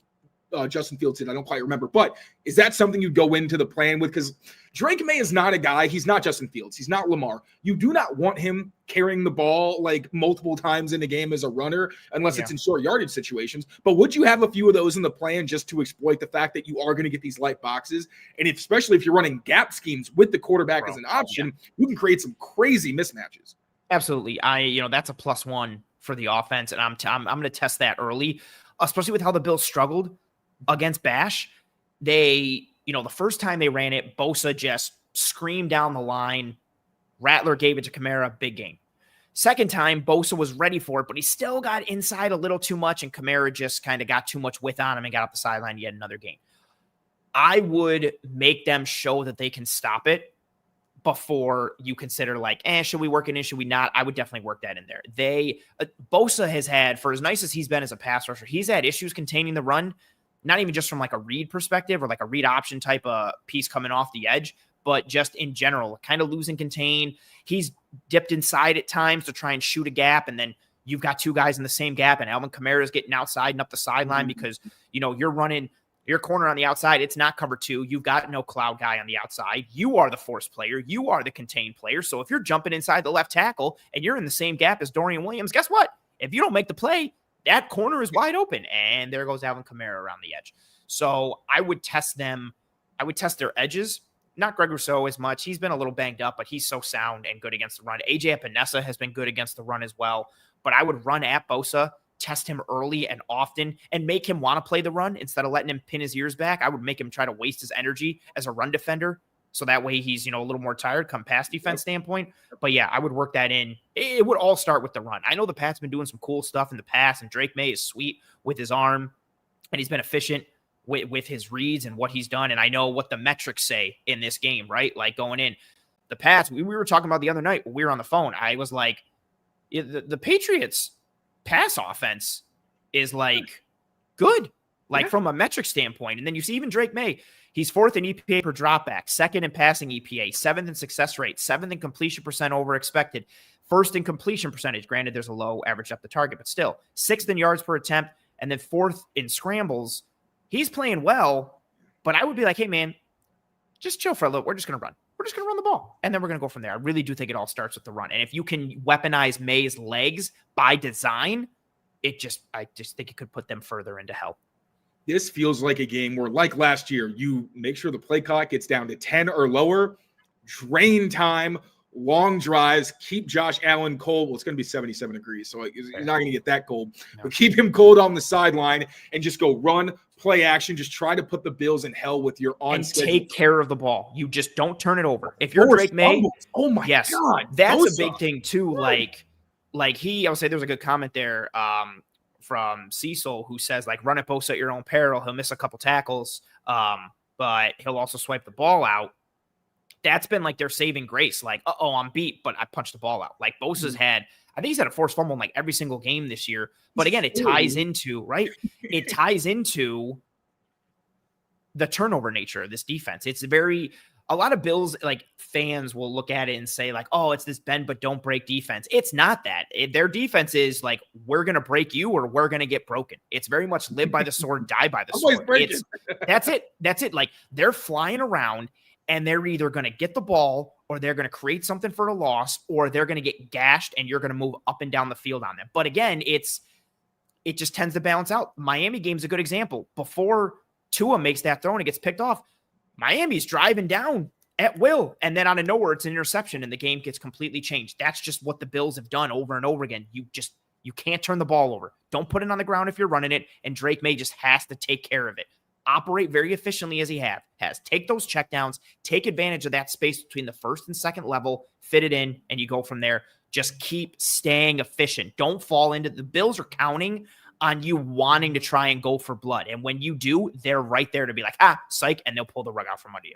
Justin Fields did. I don't quite remember. But is that something you go into the plan with? Because Drake May is not a guy. He's not Justin Fields. He's not Lamar. You do not want him carrying the ball like multiple times in a game as a runner, unless it's in short yardage situations. But would you have a few of those in the plan just to exploit the fact that you are going to get these light boxes? And especially if you're running gap schemes with the quarterback as an option, you can create some crazy mismatches. Absolutely. That's a +1 for the offense. And I'm going to test that early, especially with how the Bills struggled against Bash. The first time they ran it, Bosa just screamed down the line. Rattler gave it to Kamara, big game. Second time, Bosa was ready for it, but he still got inside a little too much, and Kamara just kind of got too much width on him and got up the sideline yet another game. I would make them show that they can stop it before you consider should we work it in? Should we not? I would definitely work that in there. Bosa has had, for as nice as he's been as a pass rusher, he's had issues containing the run. Not even just from like a read perspective or like a read option type of piece coming off the edge, but just in general, kind of losing contain. He's dipped inside at times to try and shoot a gap, and then you've got two guys in the same gap, and Alvin Kamara is getting outside and up the sideline because, you're running your corner on the outside. It's not cover 2. You've got no cloud guy on the outside. You are the force player. You are the contained player. So if you're jumping inside the left tackle and you're in the same gap as Dorian Williams, guess what? If you don't make the play, that corner is wide open, and there goes Alvin Kamara around the edge. So I would test them. I would test their edges. Not Greg Rousseau as much. He's been a little banged up, but he's so sound and good against the run. AJ Epinesa has been good against the run as well. But I would run at Bosa, test him early and often, and make him want to play the run instead of letting him pin his ears back. I would make him try to waste his energy as a run defender. So that way he's, a little more tired come pass defense standpoint. But yeah, I would work that in. It would all start with the run. I know the Pats been doing some cool stuff in the past, and Drake May is sweet with his arm, and he's been efficient with his reads and what he's done. And I know what the metrics say in this game, right? Like going in. The Pats, we were talking about the other night when we were on the phone. I was like, the Patriots pass offense is like good, like from a metric standpoint. And then you see even Drake May, he's 4th in EPA per dropback, 2nd in passing EPA, 7th in success rate, 7th in completion percent over expected, 1st in completion percentage. Granted, there's a low average up the target, but still 6th in yards per attempt, and then 4th in scrambles. He's playing well, but I would be like, hey man, just chill for a little. We're just going to run. We're just going to run the ball, and then we're going to go from there. I really do think it all starts with the run. And if you can weaponize May's legs by design, I just think it could put them further into hell. This feels like a game where, like last year, you make sure the play clock gets down to 10 or lower, drain time, long drives, keep Josh Allen cold. Well, it's going to be 77 degrees, so he's not going to get that cold. No. But keep him cold on the sideline and just go run, play action. Just try to put the Bills in hell with your on schedule. Take care of the ball. You just don't turn it over. If you're Drake May, oh my God, that's a big thing too. Like I would say there's a good comment there from Cecil who says like run at Bosa at your own peril. He'll miss a couple tackles, but he'll also swipe the ball out. That's been like their saving grace. Like, I'm beat, but I punched the ball out. Like Bosa's had, I think he's had a forced fumble in like every single game this year. But again, it ties into, right? It ties into the turnover nature of this defense. It's a lot of Bills like fans will look at it and say like, oh, it's this bend but don't break defense. It's not that. Their defense is like, we're going to break you or we're going to get broken. It's very much live by the sword, die by the sword. That's it. Like they're flying around and they're either going to get the ball or they're going to create something for a loss or they're going to get gashed and you're going to move up and down the field on them. But again, it just tends to balance out. Miami game's a good example. Before Tua makes that throw and it gets picked off, Miami's driving down at will. And then out of nowhere, it's an interception and the game gets completely changed. That's just what the Bills have done over and over again. You can't turn the ball over. Don't put it on the ground if you're running it. And Drake May just has to take care of it. Operate very efficiently as he has. Take those checkdowns, take advantage of that space between the first and second level, fit it in, and you go from there. Just keep staying efficient. Don't fall into the Bills are counting on you wanting to try and go for blood. And when you do, they're right there to be like, psych, and they'll pull the rug out from under you.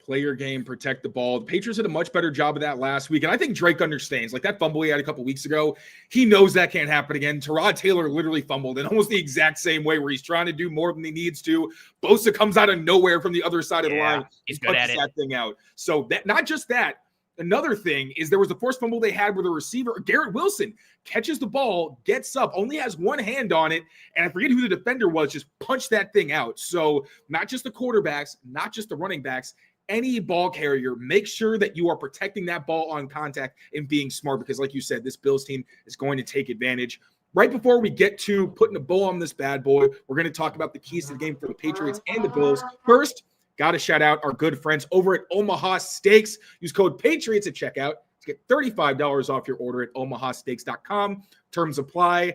Play your game, protect the ball. The Patriots did a much better job of that last week. And I think Drake understands. Like that fumble he had a couple weeks ago, he knows that can't happen again. Tyrod Taylor literally fumbled in almost the exact same way where he's trying to do more than he needs to. Bosa comes out of nowhere from the other side of the line. He's good at it. That thing out. So that not just that. Another thing is there was a forced fumble they had where the receiver, Garrett Wilson, catches the ball, gets up, only has one hand on it, and I forget who the defender was, just punched that thing out. So not just the quarterbacks, not just the running backs, any ball carrier, make sure that you are protecting that ball on contact and being smart because like you said, this Bills team is going to take advantage. Right before we get to putting a bow on this bad boy, we're going to talk about the keys to the game for the Patriots and the Bills. First, got to shout out our good friends over at Omaha Steaks. Use code Patriots at checkout to get $35 off your order at omahasteaks.com. Terms apply.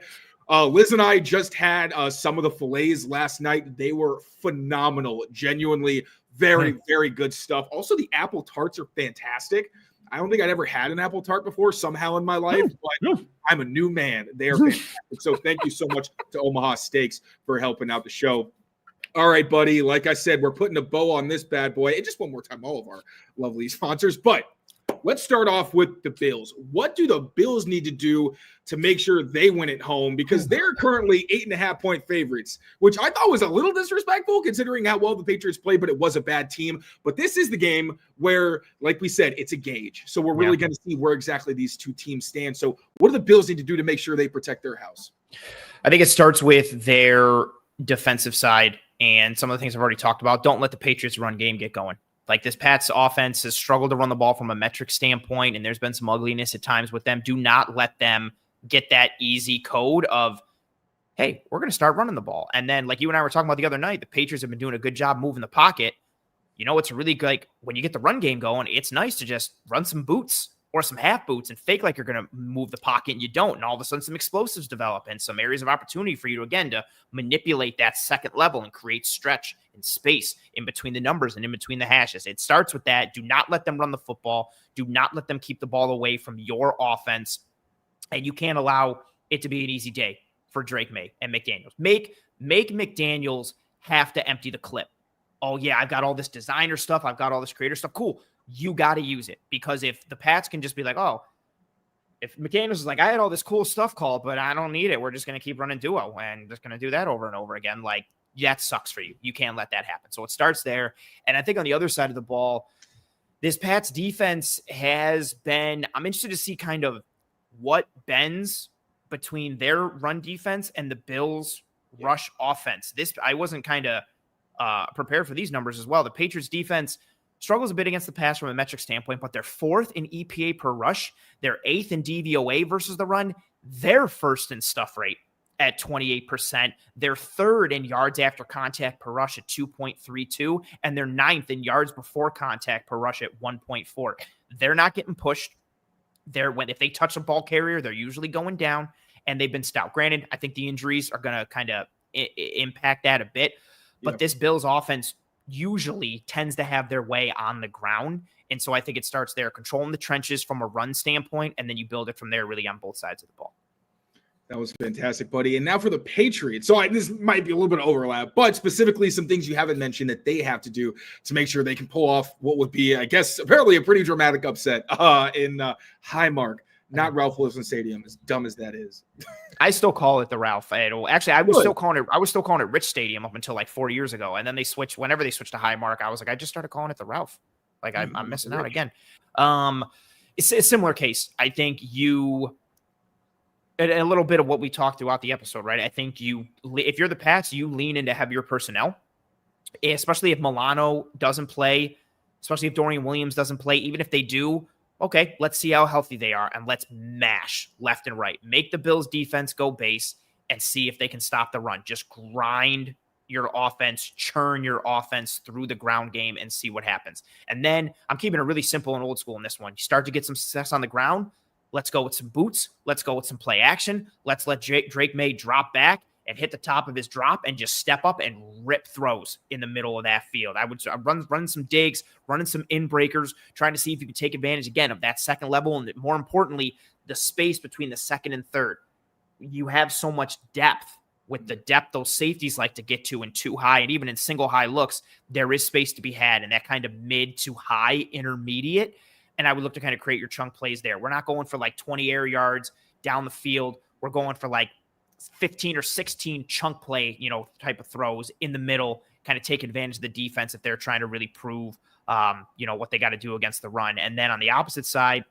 Liz and I just had some of the fillets last night. They were phenomenal. Genuinely very, very good stuff. Also, the apple tarts are fantastic. I don't think I'd ever had an apple tart before somehow in my life, but I'm a new man. They are fantastic. So thank you so much to Omaha Steaks for helping out the show. All right, buddy. Like I said, we're putting a bow on this bad boy. And just one more time, all of our lovely sponsors. But let's start off with the Bills. What do the Bills need to do to make sure they win at home? Because they're currently 8.5-point favorites, which I thought was a little disrespectful considering how well the Patriots played, but it was a bad team. But this is the game where, like we said, it's a gauge. So we're really going to see where exactly these two teams stand. So what do the Bills need to do to make sure they protect their house? I think it starts with their defensive side and some of the things I've already talked about. Don't let the Patriots run game get going. Like this Pats offense has struggled to run the ball from a metric standpoint, and there's been some ugliness at times with them. Do not let them get that easy code of hey, we're going to start running the ball. And then, like you and I were talking about the other night, the Patriots have been doing a good job moving the pocket. It's really good. Like when you get the run game going, it's nice to just run some boots or some half boots and fake like you're going to move the pocket and you don't. And all of a sudden some explosives develop and some areas of opportunity for you to, again, to manipulate that second level and create stretch and space in between the numbers and in between the hashes. It starts with that. Do not let them run the football. Do not let them keep the ball away from your offense. And you can't allow it to be an easy day for Drake May and McDaniels. Make McDaniels have to empty the clip. Oh, yeah, I've got all this designer stuff. I've got all this creator stuff. Cool. You got to use it, because if the Pats can just be like, oh, if McDaniels is like, I had all this cool stuff called, but I don't need it. We're just going to keep running duo and just going to do that over and over again. Like, that sucks for you. You can't let that happen. So it starts there. And I think on the other side of the ball, this Pats defense has been, I'm interested to see kind of what bends between their run defense and the Bills rush offense. I wasn't kind of prepared for these numbers as well. The Patriots defense struggles a bit against the pass from a metric standpoint, but they're 4th in EPA per rush. They're 8th in DVOA versus the run. They're 1st in stuff rate at 28%. They're 3rd in yards after contact per rush at 2.32, and they're 9th in yards before contact per rush at 1.4. They're not getting pushed. If they touch a ball carrier, they're usually going down, and they've been stout. Granted, I think the injuries are going to kind of impact that a bit, but this Bills offense usually tends to have their way on the ground. And so I think it starts there, controlling the trenches from a run standpoint, and then you build it from there really on both sides of the ball. That was fantastic, buddy. And now for the Patriots. So this might be a little bit of overlap, but specifically some things you haven't mentioned that they have to do to make sure they can pull off what would be, I guess, apparently a pretty dramatic upset in Highmark, not Ralph Wilson Stadium, as dumb as that is. I still call it the Ralph. Actually, I was still calling it Rich Stadium up until like 4 years ago. And then whenever they switched to Highmark, I was like, I just started calling it the Ralph. Like I'm missing out again. It's a similar case. I think a little bit of what we talked throughout the episode, right? I think if you're the Pats, you lean into heavier personnel, especially if Milano doesn't play, especially if Dorian Williams doesn't play. Even if they do, okay, let's see how healthy they are, and let's mash left and right. Make the Bills defense go base and see if they can stop the run. Just grind your offense, churn your offense through the ground game and see what happens. And then I'm keeping it really simple and old school in this one. You start to get some success on the ground. Let's go with some boots. Let's go with some play action. Let's let Drake May drop back and hit the top of his drop and just step up and rip throws in the middle of that field. I would run some digs, running some in breakers, trying to see if you can take advantage again of that second level, and more importantly, the space between the second and third. You have so much depth. With the depth those safeties like to get to in two high and even in single high looks, there is space to be had in that kind of mid to high intermediate. And I would look to kind of create your chunk plays there. We're not going for like 20 air yards down the field. We're going for like 15 or 16 chunk play, type of throws in the middle, kind of take advantage of the defense if they're trying to really prove, what they got to do against the run. And then on the opposite side,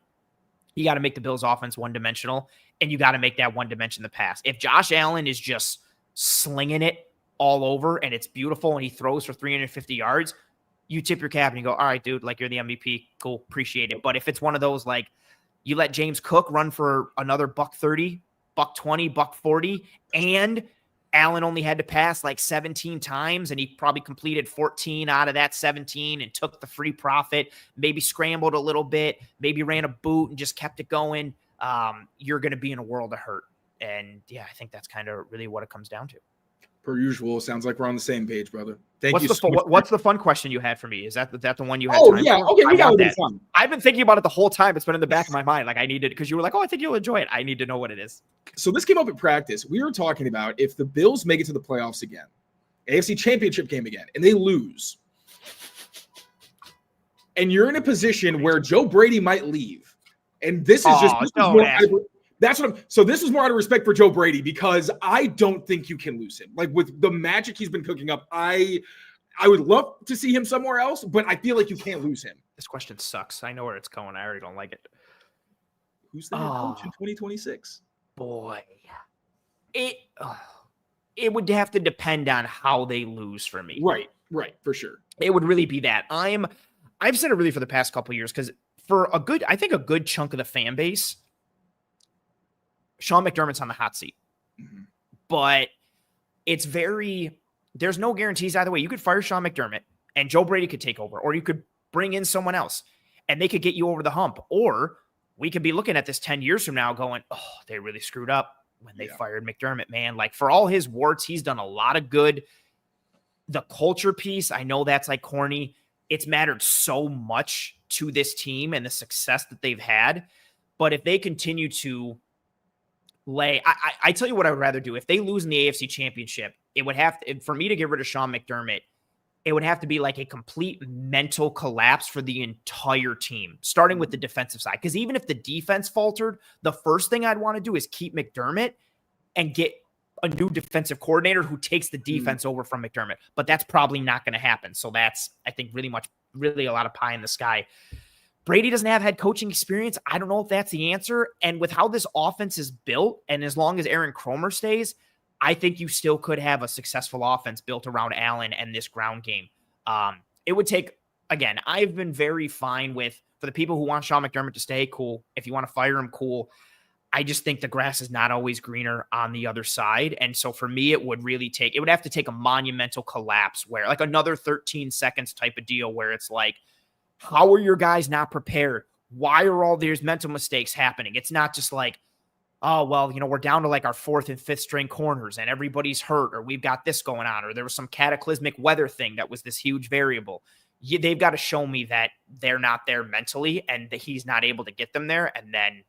you got to make the Bills offense one-dimensional, and you got to make that one dimension the pass. If Josh Allen is just slinging it all over and it's beautiful and he throws for 350 yards, you tip your cap and you go, all right, dude, like, you're the MVP. Cool. Appreciate it. But if it's one of those, like, you let James Cook run for another $130, $120, $140, and Allen only had to pass like 17 times and he probably completed 14 out of that 17 and took the free profit, maybe scrambled a little bit, maybe ran a boot and just kept it going, you're going to be in a world of hurt. And yeah, I think that's kind of really what it comes down to. Per usual, sounds like we're on the same page, brother. Thank you. What's the fun question you had for me? Is that the one you had? Oh, yeah. For? Okay, we got it. Fun. I've been thinking about it the whole time. It's been in the back of my mind. Like, I needed, because you were like, oh, I think you'll enjoy it. I need to know what it is. So this came up at practice. We were talking about if the Bills make it to the playoffs again, AFC Championship game again, and they lose, and you're in a position where Joe Brady might leave, and this is so this is more out of respect for Joe Brady, because I don't think you can lose him. Like, with the magic he's been cooking up, I would love to see him somewhere else, but I feel like you can't lose him. This question sucks. I know where it's going. I already don't like it. Who's the head coach in 2026? Boy, it would have to depend on how they lose for me. Right, for sure. It would really be that. I've said it really for the past couple of years, because for a good chunk of the fan base, Sean McDermott's on the hot seat. Mm-hmm. but there's no guarantees either way. You could fire Sean McDermott and Joe Brady could take over, or you could bring in someone else and they could get you over the hump. Or we could be looking at this 10 years from now going, oh, they really screwed up when they fired McDermott, man. Like, for all his warts, he's done a lot of good. The culture piece, I know that's like corny. It's mattered so much to this team and the success that they've had. But if they continue to I tell you what I would rather do. If they lose in the AFC Championship, it would have to, for me to get rid of Sean McDermott, it would have to be like a complete mental collapse for the entire team, starting with the defensive side. Because even if the defense faltered, the first thing I'd want to do is keep McDermott and get a new defensive coordinator who takes the defense over from McDermott. But that's probably not going to happen. So that's, I think, really a lot of pie in the sky. Brady doesn't have head coaching experience. I don't know if that's the answer. And with how this offense is built, and as long as Aaron Kromer stays, I think you still could have a successful offense built around Allen and this ground game. It would take, again, I've been very fine with, for the people who want Sean McDermott to stay, cool. If you want to fire him, cool. I just think the grass is not always greener on the other side. And so for me, it would have to take a monumental collapse where, like, another 13 seconds type of deal where it's like, how are your guys not prepared? Why are all these mental mistakes happening? It's not just like, oh, well, we're down to like our 4th and 5th string corners and everybody's hurt, or we've got this going on, or there was some cataclysmic weather thing that was this huge variable. They've got to show me that they're not there mentally and that he's not able to get them there. And then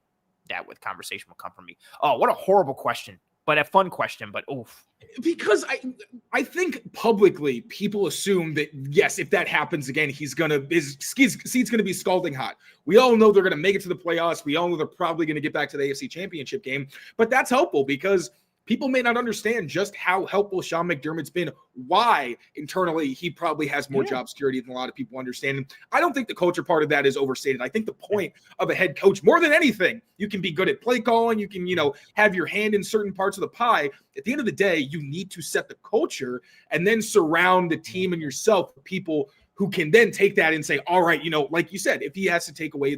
that with conversation will come from me. Oh, what a horrible question, but a fun question, but oof. Because I think publicly people assume that, yes, if that happens again, his seat's going to be scalding hot. We all know they're going to make it to the playoffs. We all know they're probably going to get back to the AFC Championship game. But that's helpful because people may not understand just how helpful Sean McDermott's been, why internally he probably has more job security than a lot of people understand. And I don't think the culture part of that is overstated. I think the point of a head coach, more than anything, you can be good at play calling, you can, have your hand in certain parts of the pie. At the end of the day, you need to set the culture and then surround the team and yourself with people who can then take that and say, all right, like you said, if he has to take away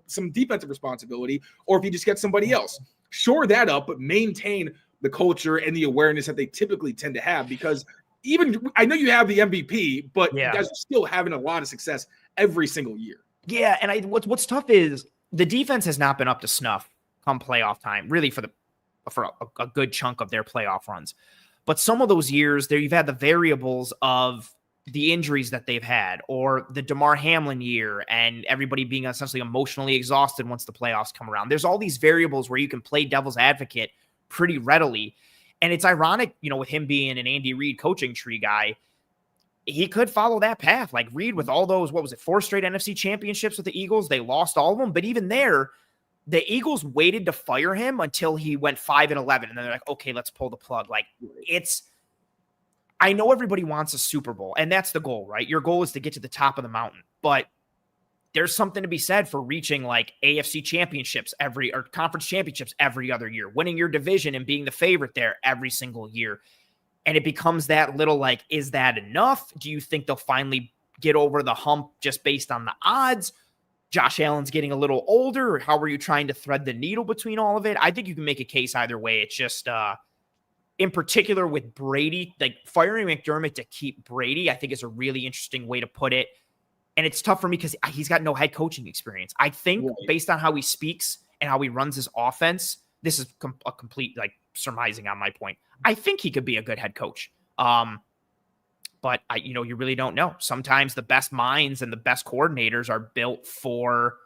some defensive responsibility, or if he just gets somebody else, shore that up, but maintain the culture and the awareness that they typically tend to have, because I know you have the MVP, but you guys are still having a lot of success every single year. Yeah. And what's tough is the defense has not been up to snuff come playoff time, really for a good chunk of their playoff runs. But some of those years there, you've had the variables of the injuries that they've had, or the DeMar Hamlin year and everybody being essentially emotionally exhausted once the playoffs come around. There's all these variables where you can play devil's advocate pretty readily. And it's ironic, with him being an Andy Reid coaching tree guy, he could follow that path. Like Reid with all those, 4 straight NFC championships with the Eagles, they lost all of them. But even there, the Eagles waited to fire him until he went 5-11. And then they're like, okay, let's pull the plug. Like I know everybody wants a Super Bowl, and that's the goal, right? Your goal is to get to the top of the mountain, but there's something to be said for reaching like AFC championships or conference championships every other year, winning your division and being the favorite there every single year. And it becomes that little like, is that enough? Do you think they'll finally get over the hump just based on the odds? Josh Allen's getting a little older, or how are you trying to thread the needle between all of it? I think you can make a case either way. It's just, in particular with Brady, like firing McDermott to keep Brady, I think is a really interesting way to put it. And it's tough for me because he's got no head coaching experience. I think based on how he speaks and how he runs his offense, this is a complete like surmising on my point. I think he could be a good head coach. But you really don't know. Sometimes the best minds and the best coordinators are built for,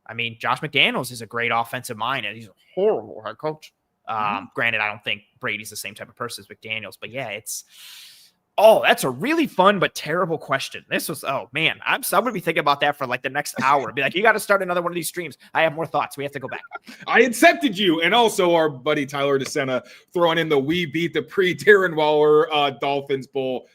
Josh McDaniels is a great offensive mind and he's a horrible head coach. Granted, I don't think Brady's the same type of person as McDaniels, but yeah, that's a really fun but terrible question. This was, I'm going to be thinking about that for like the next hour. Be like, you got to start another one of these streams. I have more thoughts. We have to go back. I accepted you. And also our buddy Tyler DeSena throwing in we beat the pre-Darren Waller Dolphins Bowl.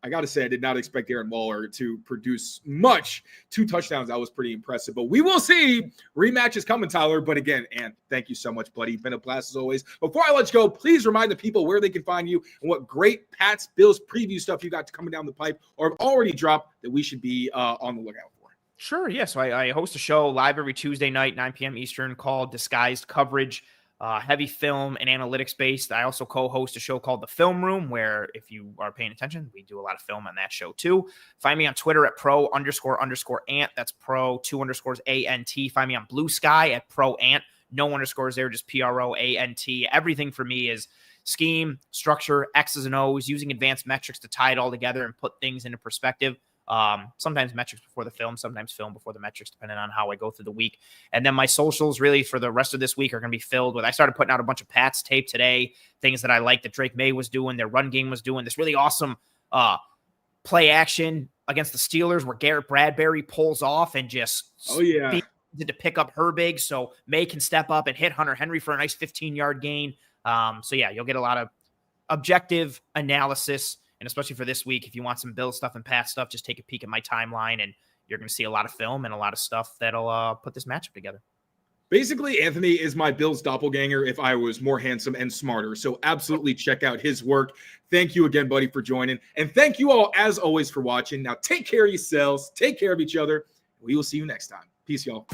I got to say, I did not expect Darren Waller to produce much. 2 touchdowns, that was pretty impressive. But we will see. Rematch is coming, Tyler. But again, Ant, thank you so much, buddy. Been a blast as always. Before I let you go, please remind the people where they can find you and what great Pats Bills preview stuff you got coming down the pipe or have already dropped that we should be on the lookout for. Sure, yeah. So I host a show live every Tuesday night, 9 p.m. Eastern, called Disguised Coverage. heavy film and analytics based. I also co-host a show called The Film Room, where if you are paying attention, we do a lot of film on that show too. Find me on Twitter at pro__ant. That's pro2_ANT. Find me on Blue Sky at proant. No underscores there, just PROANT. Everything for me is scheme, structure, X's and O's, using advanced metrics to tie it all together and put things into perspective. Sometimes metrics before the film, sometimes film before the metrics, depending on how I go through the week. And then my socials really for the rest of this week are going to be filled with, I started putting out a bunch of Pats tape today, things that I like that Drake May was doing, their run game was doing, this really awesome play action against the Steelers where Garrett Bradbury pulls off and just to pick up Herbig so May can step up and hit Hunter Henry for a nice 15-yard gain. So yeah, you'll get a lot of objective analysis. And especially for this week, if you want some Bill stuff and Pat stuff, just take a peek at my timeline and you're going to see a lot of film and a lot of stuff that'll put this matchup together. Basically, Anthony is my Bills doppelganger if I was more handsome and smarter. So absolutely check out his work. Thank you again, buddy, for joining. And thank you all, as always, for watching. Now, take care of yourselves. Take care of each other. We will see you next time. Peace, y'all.